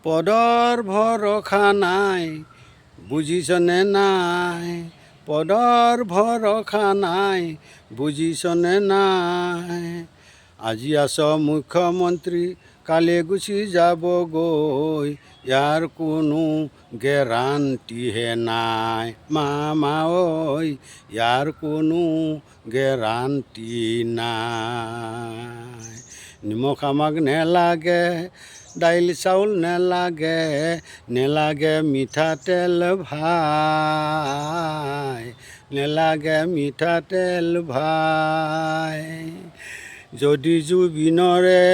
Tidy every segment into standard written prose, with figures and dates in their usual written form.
পদৰ ভৰসা নাই বুজিছনে নাই, পদৰ ভৰসা নাই বুজিছনে নাই। আজি আছ মুখ্যমন্ত্ৰী কালি গুচি যাবগৈ, ইয়াৰ কোনো গেৰাণ্টিহে নাই মামা ঐ, ইয়াৰ কোনো গেৰাণ্টি নাই। নিমখ আমাক নেলাগে, দাইল চাউল নেলাগে, নেলাগে মিঠাতেল ভাই, নেলাগে মিঠাতেল ভাই। যদি জুবিনৰে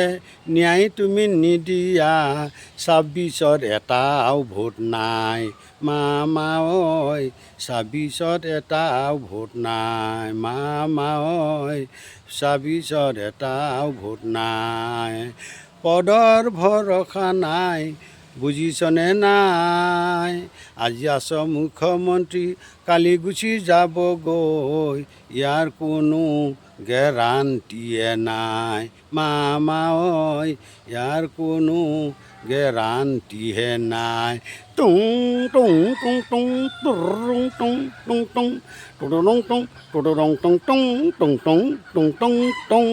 ন্যায় তুমি নিদিয়া, ২৬ত এটাও ভোট নাই মামা ঐ, ২৬ত এটাও ভোট নাই মামা ঐ, ২৬ত এটাও ভোট নাই। পদৰ ভৰসা নাই বুজিছনে নাই। আজি আছ মুখ্যমন্ত্ৰী কালি গুচি যাবগৈ, ইয়াৰ কোনো গেৰাণ্টিয়ে নাই মামা ঐ, ইয়াৰ কোনো গেৰাণ্টিহে নাই। টুং টুং টুং টুং টুৰুং টুং টুং টুং টুৰুং টুং টুৰুং টুং টুং টুং টুং টুং টুং টুং।